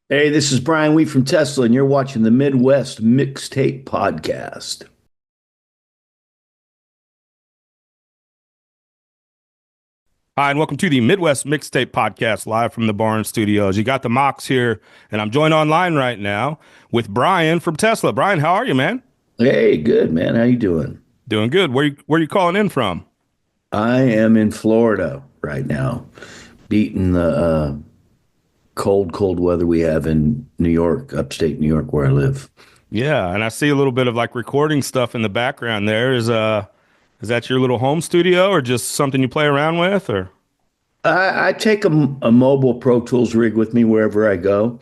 Hey, this is Brian Wheat from Tesla, and you're watching the Midwest Mixtape Podcast. Hi, and welcome to the Midwest Mixtape Podcast live from the Barn Studios. You got the Mox here, and I'm joined online right now with Brian from Tesla. Brian, how are you, man? Hey, good man. How you doing? Doing good. Where you calling in from? I am in Florida right now, beating the cold weather we have in New York, upstate New York, where I live. Yeah, and I see a little bit of like recording stuff in the background there. Is that your little home studio or just something you play around with or? I take a mobile Pro Tools rig with me wherever I go.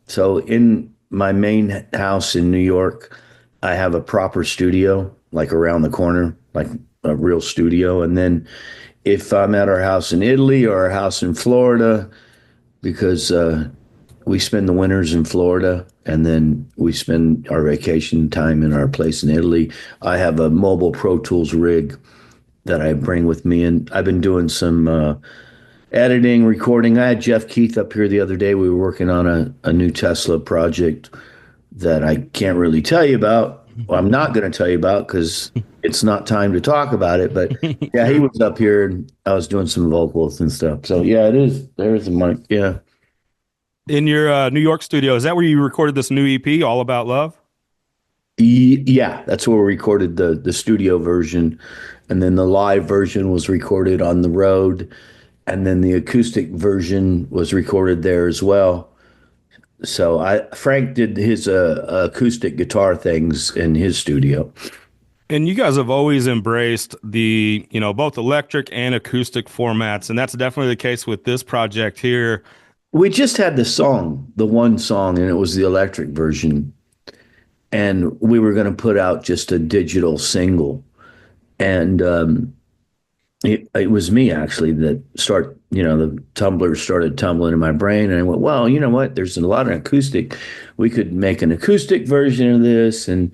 So in my main house in New York, I have a proper studio, like around the corner, like a real studio. And then if I'm at our house in Italy or our house in Florida, because we spend the winters in Florida and then we spend our vacation time in our place in Italy, I have a mobile Pro Tools rig that I bring with me. And I've been doing some editing, recording. I had Jeff Keith up here the other day. We were working on a new Tesla project that I can't really tell you about. Well, I'm not going to tell you about because it's not time to talk about it. But yeah, he Sure. was up here and I was doing some vocals and stuff. So yeah, it is. There's a mic. Yeah. In your New York studio, is that where you recorded this new EP, All About Love? Yeah, that's where we recorded the studio version. And then the live version was recorded on the road. And then the acoustic version was recorded there as well. So Frank did his acoustic guitar things in his studio. And you guys have always embraced both electric and acoustic formats, and that's definitely the case with this project here. We just had the one song, and it was the electric version. And we were going to put out just a digital single. And it was me actually that the tumblers started tumbling in my brain. And I went, well, you know what? There's a lot of acoustic. We could make an acoustic version of this. And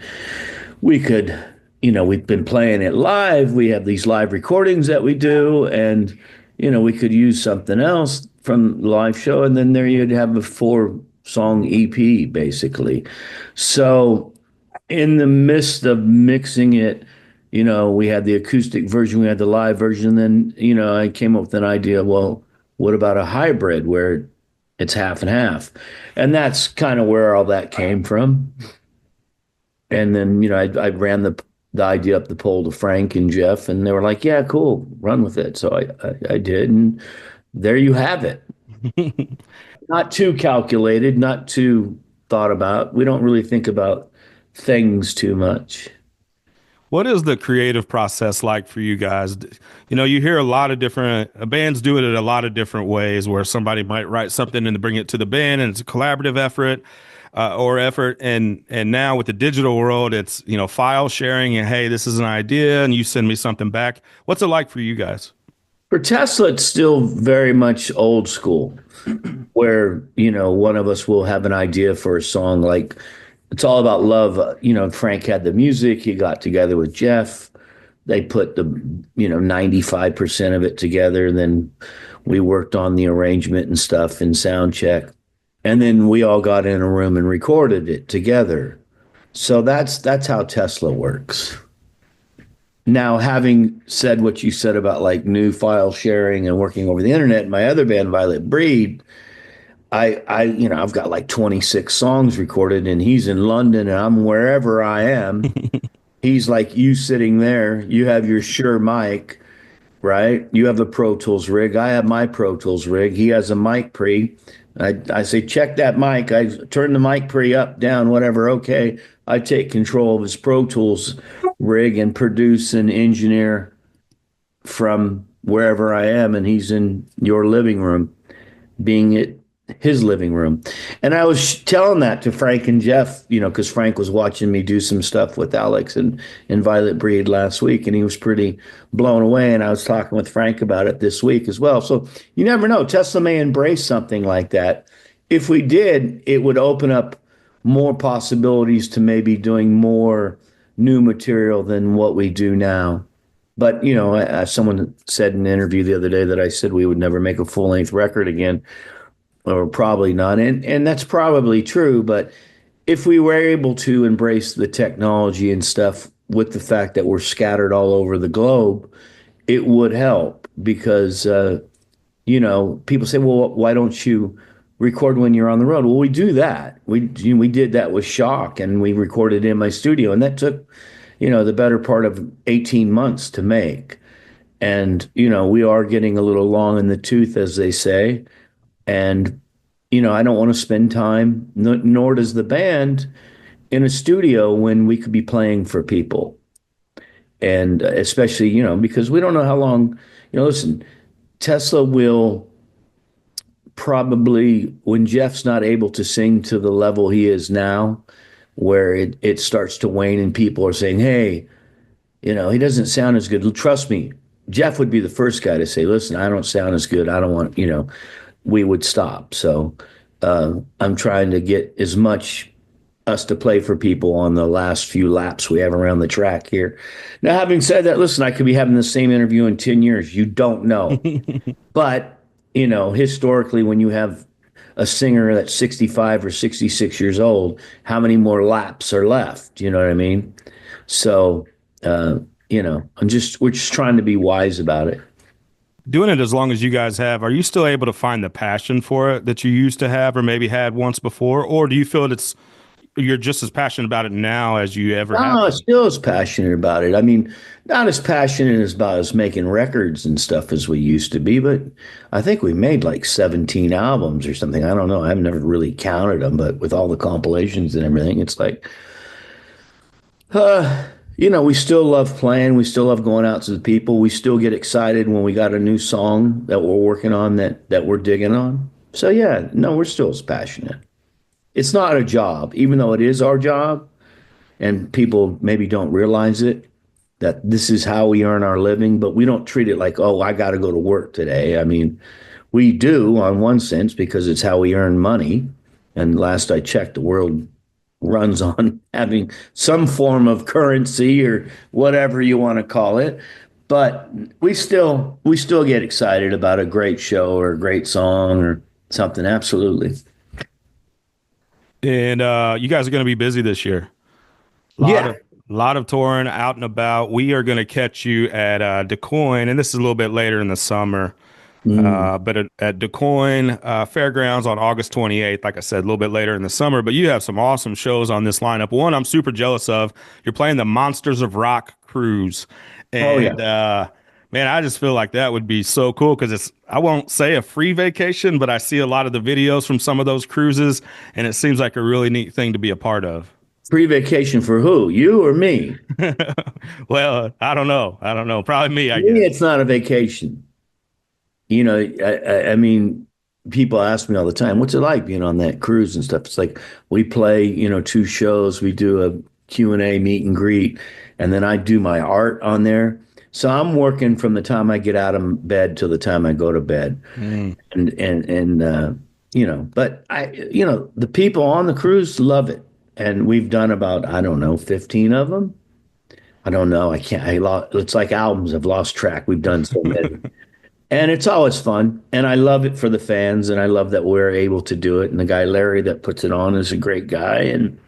we could, we've been playing it live. We have these live recordings that we do. And, we could use something else from the live show. And then there you'd have a 4-song EP basically. So in the midst of mixing it, we had the acoustic version, we had the live version. Then, I came up with an idea. Well, what about a hybrid where it's half and half? And that's kind of where all that came from. And then, I ran the idea up the pole to Frank and Jeff, and they were like, yeah, cool, run with it. So I did. And there you have it. Not too calculated, not too thought about. We don't really think about things too much. What is the creative process like for you guys? You hear a lot of different bands do it in a lot of different ways where somebody might write something and bring it to the band and it's a collaborative effort. And now with the digital world, it's, file sharing and, hey, this is an idea and you send me something back. What's it like for you guys? For Tesla, it's still very much old school, where, one of us will have an idea for a song like It's All About Love. Frank had the music. He got together with Jeff. They put the, 95% of it together. And then we worked on the arrangement and stuff and sound check. And then we all got in a room and recorded it together. So that's how Tesla works. Now, having said what you said about like new file sharing and working over the internet, my other band, Violet Breed, I've got like 26 songs recorded, and he's in London, and I'm wherever I am. He's like you sitting there. You have your Shure mic, right? You have a Pro Tools rig. I have my Pro Tools rig. He has a mic pre. I say, check that mic. I turn the mic pre up, down, whatever. Okay. I take control of his Pro Tools rig and produce and engineer from wherever I am. And he's in your living room, being it his living room. And I was telling that to Frank and Jeff, because Frank was watching me do some stuff with Alex and Violet Breed last week, and he was pretty blown away. And I was talking with Frank about it this week as well. So you never know. Tesla may embrace something like that. If we did, it would open up more possibilities to maybe doing more new material than what we do now. But, someone said in an interview the other day that I said we would never make a full length record again. or probably not. And that's probably true, but if we were able to embrace the technology and stuff with the fact that we're scattered all over the globe, it would help because people say, well, why don't you record when you're on the road? Well, we do that. We did that with Shock, and we recorded in my studio, and that took, the better part of 18 months to make. And we are getting a little long in the tooth, as they say. And I don't want to spend time, nor does the band, in a studio when we could be playing for people. And especially, because we don't know how long, listen, Tesla will probably, when Jeff's not able to sing to the level he is now, where it starts to wane and people are saying, hey, he doesn't sound as good. Trust me, Jeff would be the first guy to say, listen, I don't sound as good. I don't want, we would stop. So I'm trying to get as much us to play for people on the last few laps we have around the track here. Now, having said that, listen, I could be having the same interview in 10 years. You don't know. But, historically, when you have a singer that's 65 or 66 years old, how many more laps are left? You know what I mean? So, we're just trying to be wise about it. Doing it as long as you guys have, are you still able to find the passion for it that you used to have or maybe had once before? Or do you feel that you're just as passionate about it now as you ever have No, been? still as passionate about it. I mean, not as passionate as about us making records and stuff as we used to be, but I think we made like 17 albums or something. I don't know. I've never really counted them, but with all the compilations and everything, it's like, we still love playing. We still love going out to the people. We still get excited when we got a new song that we're working on that we're digging on. So yeah, no, we're still as passionate. It's not a job, even though it is our job, and people maybe don't realize it, that this is how we earn our living, but we don't treat it like, oh, I got to go to work today. I mean, we do on one sense because it's how we earn money. And last I checked, the world runs on having some form of currency or whatever you want to call it. But we still get excited about a great show or a great song or something. Absolutely. And you guys are going to be busy this year. Lot Yeah. of lot of touring out and about. We are going to catch you at DuQuoin, and this is a little bit later in the summer. Mm. But at DuQuoin Fairgrounds on August 28th, like I said, a little bit later in the summer. But you have some awesome shows on this lineup. One I'm super jealous of. You're playing the Monsters of Rock cruise, Oh yeah. and man, I just feel like that would be so cool because it's, I won't say a free vacation, but I see a lot of the videos from some of those cruises, and it seems like a really neat thing to be a part of. Free vacation for who? You or me? Well, I don't know. I don't know. Probably me, I To me, guess. it's not a vacation. I mean, people ask me all the time, what's it like being on that cruise and stuff? It's like we play, two shows, we do a Q&A meet and greet, and then I do my art on there. So I'm working from the time I get out of bed till the time I go to bed. Mm. But the people on the cruise love it. And we've done about, I don't know, 15 of them. I don't know. I can't, it's like albums. I've lost track. We've done so many. And it's always fun. And I love it for the fans. And I love that we're able to do it. And the guy, Larry, that puts it on is a great guy. And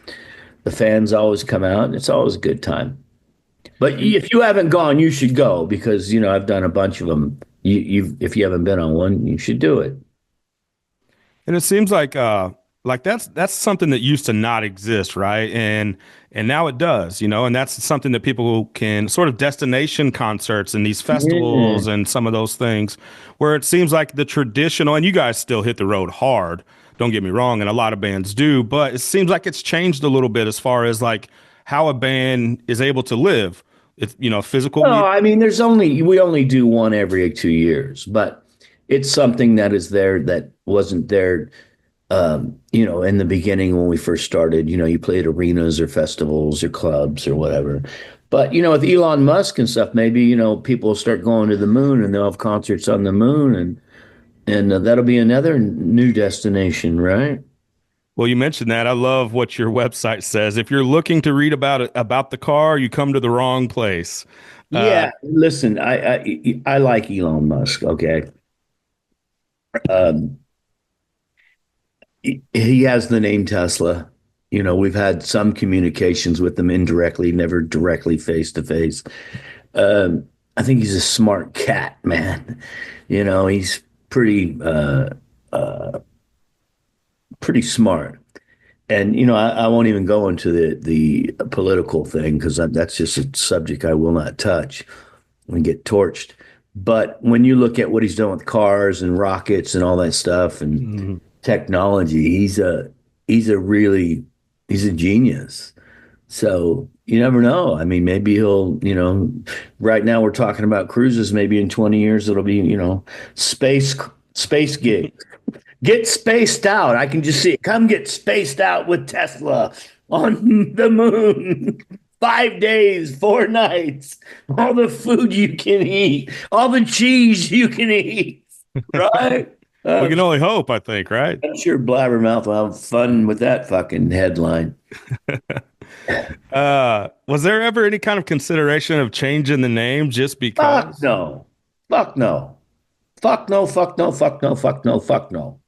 the fans always come out. And it's always a good time. But if you haven't gone, you should go because, I've done a bunch of them. If you haven't been on one, you should do it. And it seems like that's something that used to not exist, right? And now it does, and that's something that people can sort of destination concerts and these Yeah. festivals and some of those things where it seems like the traditional, and you guys still hit the road hard, don't get me wrong, and a lot of bands do, but it seems like it's changed a little bit as far as like how a band is able to live. It's, physical No, media. I mean, we only do one every 2 years, but it's something that is there that wasn't there, in the beginning when we first started. You played arenas or festivals or clubs or whatever. But, with Elon Musk and stuff, maybe, people will start going to the moon and they'll have concerts on the moon and that'll be another new destination, right? Well, you mentioned that. I love what your website says. If you're looking to read about the car, you come to the wrong place. Uh, Yeah, listen, I like Elon Musk, okay? Um, He has the name Tesla. You know, we've had some communications with him indirectly, never directly face to face. I think he's a smart cat, man. You know, he's uh, pretty smart. And you know, I won't even go into the political thing because that's just a subject I will not touch and get torched. But when you look at what he's done with cars and rockets and all that stuff and Mhm. technology, he's a really he's a genius. So you never know. I mean, maybe he'll, you know, right now we're talking about cruises. Maybe in 20 years it'll be, you know, space space gig. Get spaced out. I can just see it. Come get spaced out with Tesla on the moon. 5 days, 4 nights. All the food you can eat, all the cheese you can eat. Right? We can only hope, I think, right? I'm sure Blabbermouth will have fun with that fucking headline. Was there ever any kind of consideration of changing the name just Fuck because? no. Fuck no. Fuck no. Fuck no. Fuck no. Fuck no. Fuck no.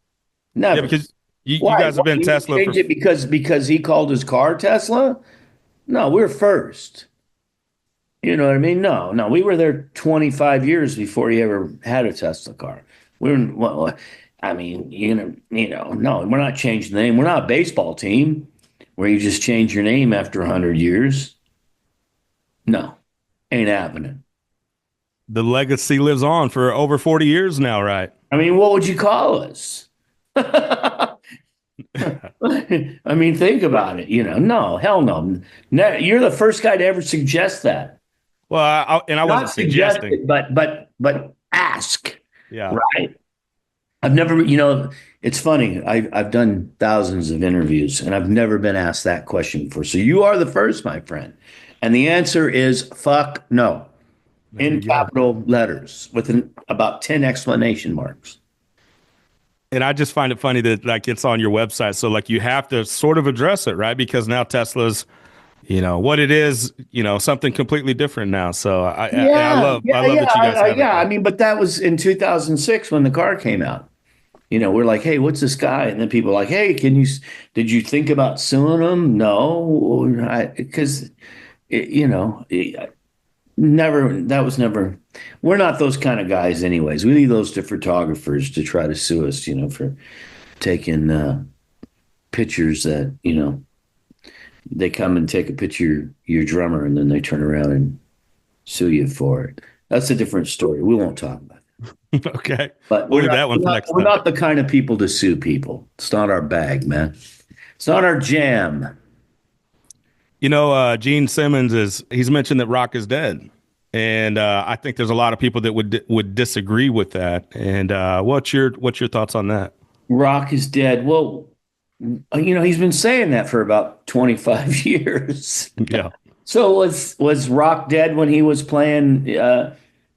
Yeah, Never. because you Why? guys have Why been you Tesla for change it because he called his car Tesla? No, we're first. You know what I mean? No, no, we were there 25 years before he ever had a Tesla car. We were, well, I mean, no, we're not changing the name. We're not a baseball team where you just change your name after 100 years. No, ain't happening. the legacy lives on for over 40 years now, right? I mean, what would you call us? I mean, think about it. No, hell no. You're the first guy to ever suggest that. Well, I Not wasn't suggest suggesting. it, but ask. Yeah. Right? I've never, it's funny. I've done thousands of interviews and I've never been asked that question before. So you are the first, my friend. And the answer is fuck no, There in you go. capital letters with about 10 exclamation marks. And I just find it funny that like it's on your website. So like you have to sort of address it, right? Because now Tesla's, what it is, something completely different now. So I Yeah, I yeah, love yeah, that you guys have it yeah. I though. mean, but that was in 2006 when the car came out. We're like, hey, what's this guy? And then people are like, hey, did you think about suing him? No, because, that was never, we're not those kind of guys anyways. We leave those to photographers to try to sue us, for taking pictures that, they come and take a picture of your drummer and then they turn around and sue you for it. That's a different story. We won't talk about it. Okay. But We'll leave that one for next we're time. not the kind of people to sue people. It's not our bag, man. It's not our jam. Gene Simmons he's mentioned that rock is dead. And I think there's a lot of people that would disagree with that. And what's your thoughts on that? Rock is dead. Well, he's been saying that for about 25 years. Yeah. So was Rock dead when he was playing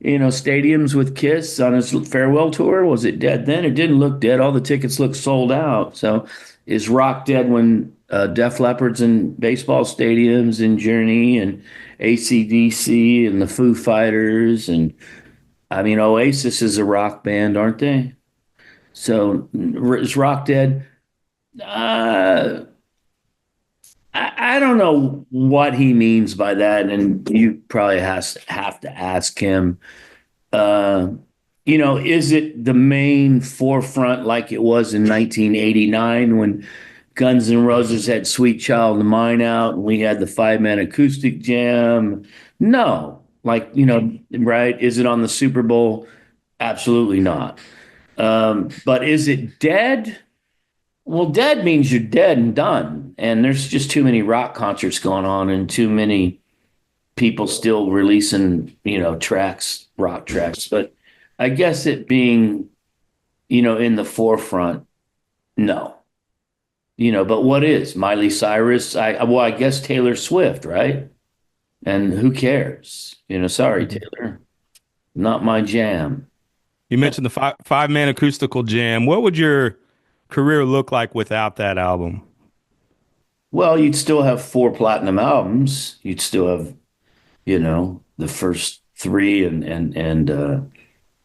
stadiums with Kiss on his farewell tour? Was it dead then? It didn't look dead. All the tickets looked sold out. So is Rock dead when Def Leppard's in baseball stadiums and Journey and AC/DC and the Foo Fighters and I mean Oasis is a rock band, aren't they? So is Rock dead? Uh, I don't know what he means by that, and you probably have to ask him. Uh, is it the main forefront like it was in 1989 when Guns N' Roses had Sweet Child of Mine out and we had the 5-man acoustic jam? No. Like, right? Is it on the Super Bowl? Absolutely not. But is it dead? Well, dead means you're dead and done. And there's just too many rock concerts going on and too many people still releasing, tracks, rock tracks. But I guess it being, in the forefront, no. But what is Miley Cyrus? I guess Taylor Swift, right? And who cares? Sorry, Mhm. Taylor, not my jam. You mentioned the five man acoustical jam. What would your career look like without that album? Well, you'd still have 4 platinum albums. You'd still have, the first three and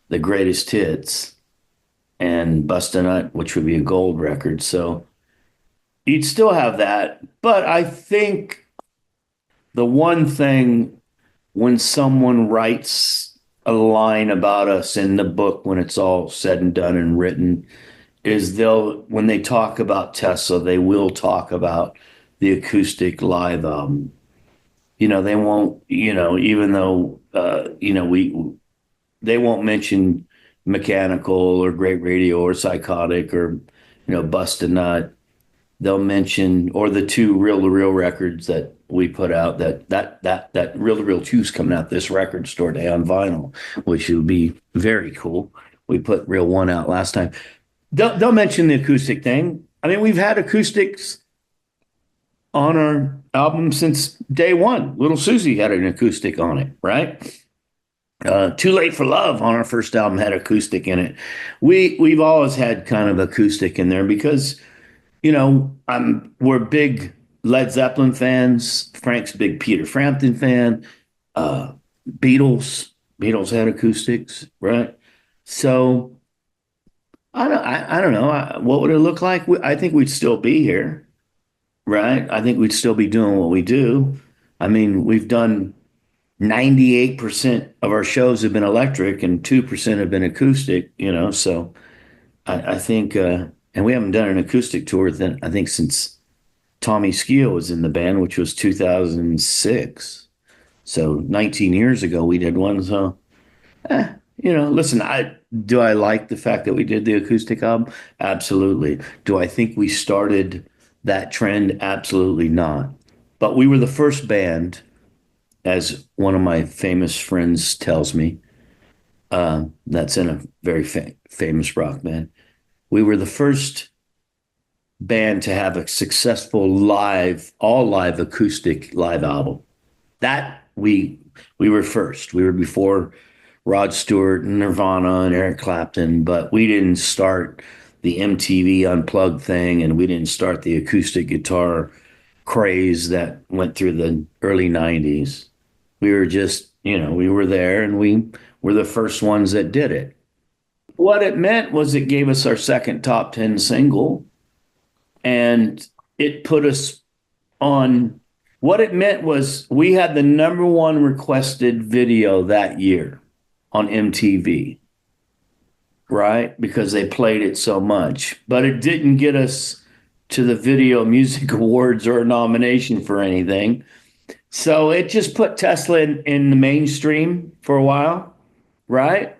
the greatest hits. and Bust a Nut, which would be a gold record. So you'd still have that. But I think the one thing when someone writes a line about us in the book, when it's all said and done and written, is when they talk about Tesla, they will talk about the acoustic live album. They won't, even though, they won't mention Mechanical or Great Radio or Psychotic or, Bust a Nut. They'll mention, or the two Reel to Reel records that we put out, that Reel to Reel 2's coming out this record store day on vinyl, which will be very cool. We put Reel 1 out last time. They'll mention the acoustic thing. I mean, we've had acoustics on our album since day one. Little Susie had an acoustic on it, right? Too Late for Love on our first album had acoustic in it. We've always had kind of acoustic in there because, we're big Led Zeppelin fans. Frank's a big Peter Frampton fan. Beatles had acoustics, right? So I don't know. What would it look like? I think we'd still be here, right? I think we'd still be doing what we do. I mean, we've done 98% of our shows have been electric and 2% have been acoustic, so I think, and we haven't done an acoustic tour then, I think, since Tommy Skeoch was in the band, which was 2006. So 19 years ago, we did one. So, listen, do I like the fact that we did the acoustic album? Absolutely. Do I think we started that trend? Absolutely not. But we were the first band, as one of my famous friends tells me, that's in a very famous rock band. We were the first band to have a successful all live acoustic live album. That we were first. We were before Rod Stewart and Nirvana and Eric Clapton, but we didn't start the MTV Unplugged thing, and we didn't start the acoustic guitar craze that went through the early 90s. We were just, we were there, and we were the first ones that did it. What it meant was it gave us our second top 10 single, and it put us on. What it meant was we had the number one requested video that year on MTV, right? Because they played it so much. But it didn't get us to the Video Music Awards or a nomination for anything. So it just put Tesla in the mainstream for a while, right?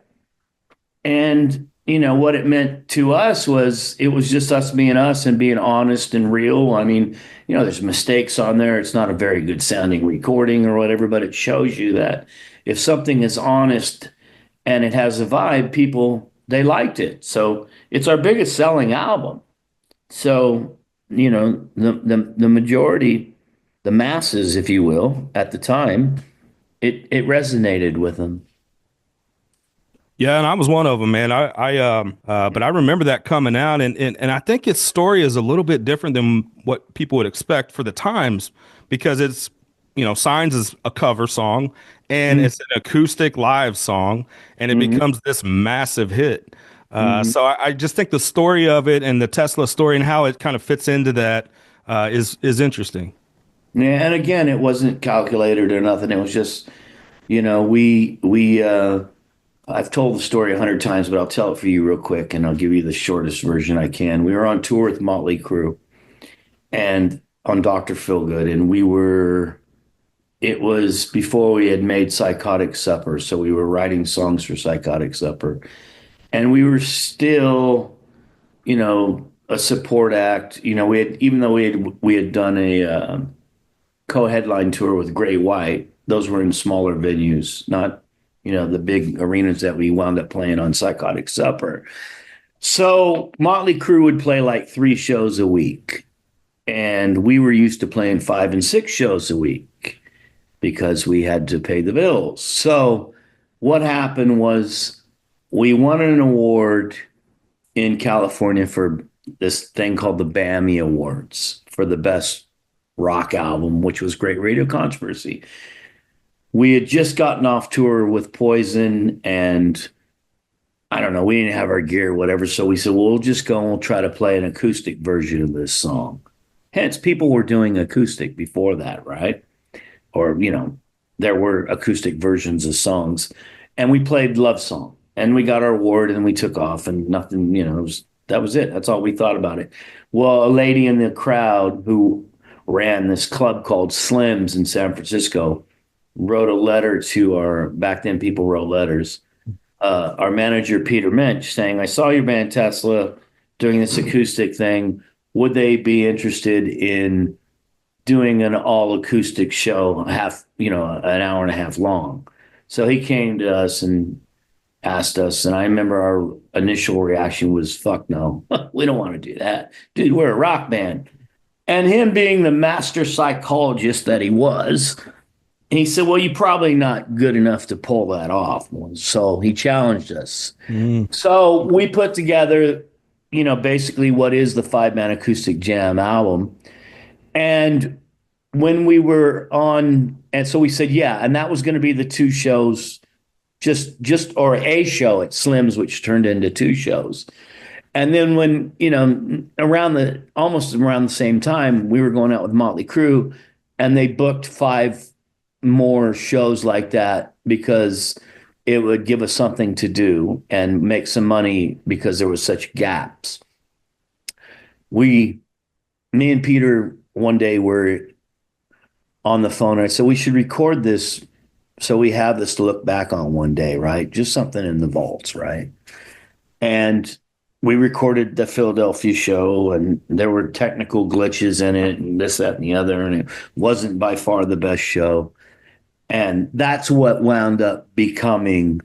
And, what it meant to us was it was just us being us and being honest and real. I mean, there's mistakes on there. It's not a very good sounding recording or whatever, but it shows you that if something is honest and it has a vibe, they liked it. So it's our biggest selling album. So, the majority, the masses, if you will, at the time, it resonated with them. Yeah, and I was one of them, man. But I remember that coming out, and I think its story is a little bit different than what people would expect for the times, because it's, Signs is a cover song, and it's an acoustic live song, and it becomes this massive hit. So I just think the story of it and the Tesla story and how it kind of fits into that is interesting. Yeah, and again, it wasn't calculated or nothing. It was just, we I've told the story 100 times, but I'll tell it for you real quick, and I'll give you the shortest version I can. We were on tour with Motley Crue and on Dr. Feelgood, and it was before we had made Psychotic Supper, so we were writing songs for Psychotic Supper. And we were still, a support act. Even though we had done a co-headline tour with Gray White, those were in smaller venues, not the big arenas that we wound up playing on Psychotic Supper. So Motley Crue would play like 3 shows a week. And we were used to playing 5 and 6 shows a week because we had to pay the bills. So what happened was we won an award in California for this thing called the BAMI Awards for the best rock album, which was Great Radio Controversy. We had just gotten off tour with Poison and I don't know, we didn't have our gear or whatever. So we said, well, we'll just go and we'll try to play an acoustic version of this song. Hence, people were doing acoustic before that, right? Or, there were acoustic versions of songs. And we played Love Song and we got our award and we took off and nothing, that was it. That's all we thought about it. Well, a lady in the crowd who ran this club called Slim's in San Francisco wrote a letter to back then people wrote letters, our manager, Peter Minch, saying, I saw your band Tesla doing this acoustic thing. Would they be interested in doing an all acoustic show, an hour and a half long? So he came to us and asked us, and I remember our initial reaction was, fuck no, we don't want to do that. Dude, we're a rock band. And him being the master psychologist that he was, he said, well, you're probably not good enough to pull that off. So he challenged us. So we put together, basically what is the 5-man acoustic jam album. And when we were on, and so we said, yeah, and that was going to be the 2 shows, or a show at Slim's, which turned into 2 shows. And then when, almost around the same time, we were going out with Motley Crue and they booked 5 more shows like that because it would give us something to do and make some money because there was such gaps. Me and Peter one day were on the phone and I said, we should record this so we have this to look back on one day, right? Just something in the vaults, right? And we recorded the Philadelphia show and there were technical glitches in it and this, that, and the other. And it wasn't by far the best show. And that's what wound up becoming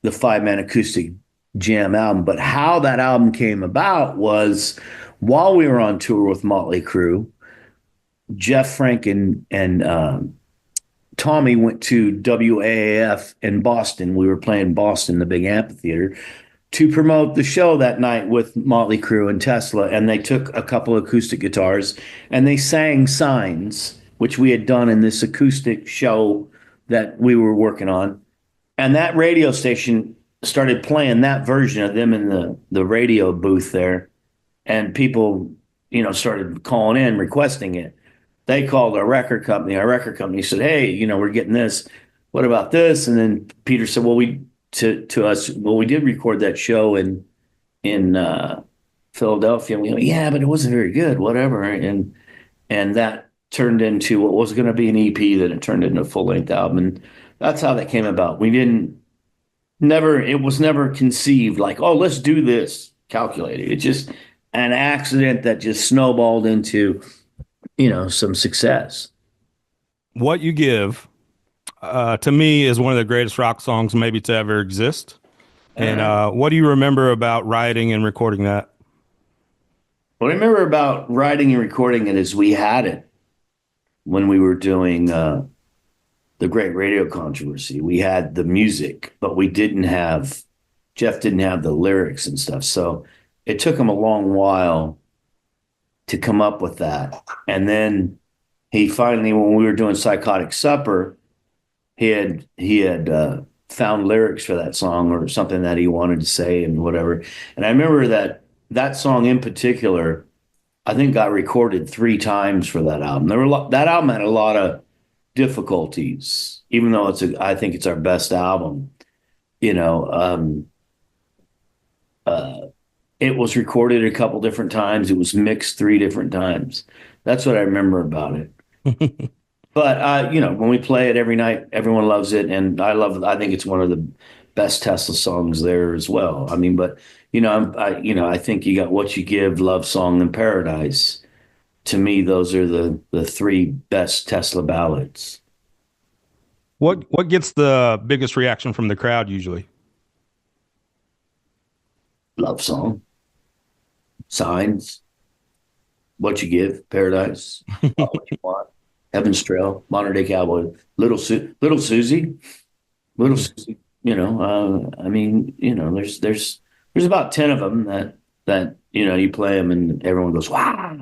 the 5-man acoustic jam album. But how that album came about was while we were on tour with Motley Crue, Jeff, Frank, and Tommy went to WAAF in Boston. We were playing Boston, the big amphitheater, to promote the show that night with Motley Crue and Tesla. And they took a couple of acoustic guitars and they sang Signs, which we had done in this acoustic show that we were working on. And that radio station started playing that version of them in the radio booth there. And people, started calling in, requesting it. They called our record company. Our record company said, hey, we're getting this. What about this? And then Peter said, well, we did record that show in Philadelphia. And we went, yeah, but it wasn't very good, whatever. And that turned into what was going to be an EP, then it turned into a full-length album. And that's how that came about. It was never conceived like, oh, let's do this calculated. It's just an accident that just snowballed into, some success. What You Give, to me, is one of the greatest rock songs maybe to ever exist. And what do you remember about writing and recording that? What I remember about writing and recording it is we had it when we were doing the Great Radio Controversy. We had the music, but Jeff didn't have the lyrics and stuff. So it took him a long while to come up with that. And then he finally, when we were doing Psychotic Supper, he had found lyrics for that song or something that he wanted to say and whatever. And I remember that song in particular, I think got recorded 3 times for that album. That album had a lot of difficulties, even though I think it's our best album. It was recorded a couple different times. It was mixed 3 different times. That's what I remember about it. But when we play it every night, everyone loves it, and I think it's one of the best Tesla songs there as well. I mean, but I think you got What You Give, Love Song, and Paradise. To me, those are the 3 best Tesla ballads. What gets the biggest reaction from the crowd usually? Love Song, Signs, What You Give, Paradise, All What You Want, Heaven's Trail, Modern Day Cowboy, Little Susie. I mean, there's about 10 of them that you play them and everyone goes, wow.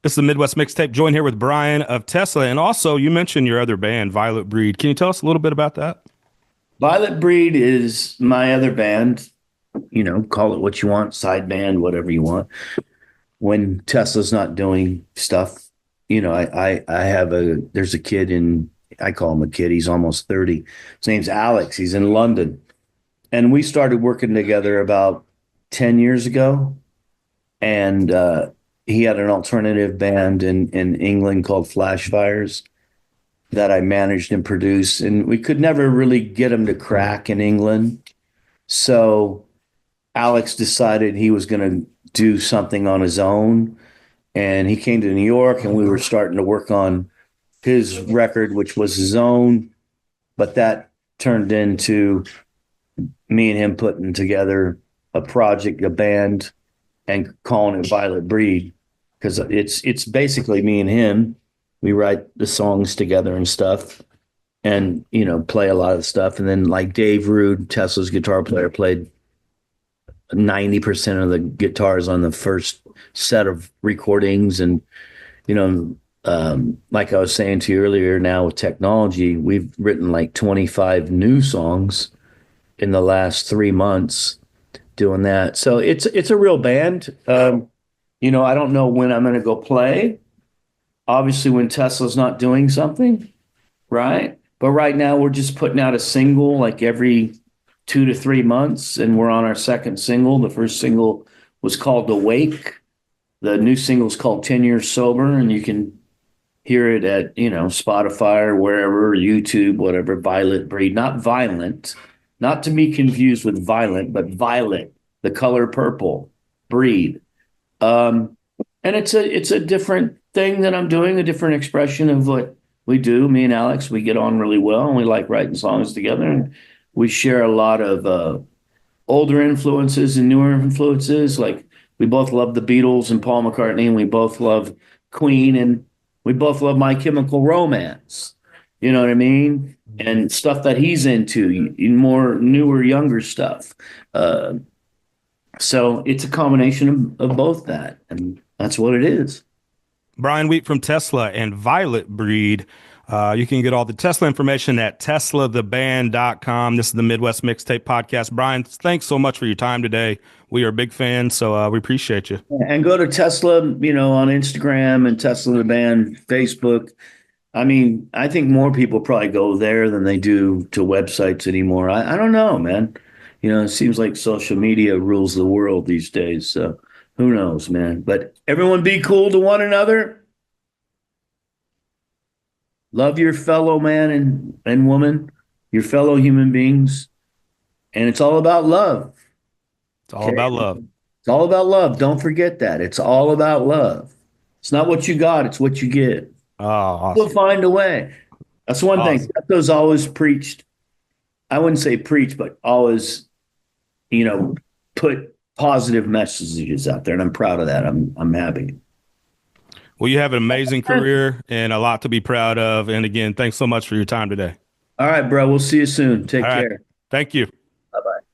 This is the Midwest Mixtape. Joined here with Brian of Tesla, and also you mentioned your other band, Violet Breed. Can you tell us a little bit about that? Violet Breed is my other band. You know, call it what you want, side band, whatever you want. When Tesla's not doing stuff, you know, I have there's a kid I call him a kid. He's almost 30. His name's Alex. He's in London. And we started working together about 10 years ago. And he had an alternative band in England called Flash Fires that I managed and produced. And we could never really get him to crack in England. So Alex decided he was going to do something on his own. And he came to New York and we were starting to work on his record, which was his own. But that turned into me and him putting together a project, a band, and calling it Violet Breed because it's basically me and him. We write the songs together and stuff, and you know play a lot of stuff. And then like Dave Rude, Tesla's guitar player, played 90% of the guitars on the first set of recordings. And you know, like I was saying to you earlier, now with technology, we've written like 25 new songs in the last 3 months doing that. So it's a real band. You know, I don't know when I'm going to go play. Obviously, when Tesla's not doing something, right? But right now, we're just putting out a single like every 2 to 3 months, and we're on our second single. The first single was called "Awake." The new single is called "10 Years Sober," and you can hear it at Spotify or wherever, YouTube, whatever. Violet Breed, not violent, not to be confused with violent, but violet, the color purple, breed. And it's a different thing that I'm doing, a different expression of what we do. Me and Alex, we get on really well, and we like writing songs together, and we share a lot of older influences and newer influences. Like we both love the Beatles and Paul McCartney, and we both love Queen, and we both love My Chemical Romance. You know what I mean? And stuff that he's into, more newer, younger stuff. So it's a combination of both that, and that's what it is. Brian Wheat from Tesla and Violet Breed. You can get all the Tesla information at teslatheband.com. This is the Midwest Mixtape Podcast. Brian, thanks so much for your time today. We are big fans, so we appreciate you. And go to Tesla, on Instagram and Tesla the Band, Facebook. I mean, I think more people probably go there than they do to websites anymore. I don't know, man. It seems like social media rules the world these days. So who knows, man? But everyone be cool to one another. Love your fellow man and woman, your fellow human beings. And it's all about love. It's all about love. It's all about love. Don't forget that. It's all about love. It's not what you got, it's what you get. Oh, awesome. We'll find a way. That's one thing. Those always preached. I wouldn't say preach, but always, put positive messages out there. And I'm proud of that. I'm happy. Well, you have an amazing career and a lot to be proud of. And again, thanks so much for your time today. All right, bro. We'll see you soon. Take care. Thank you.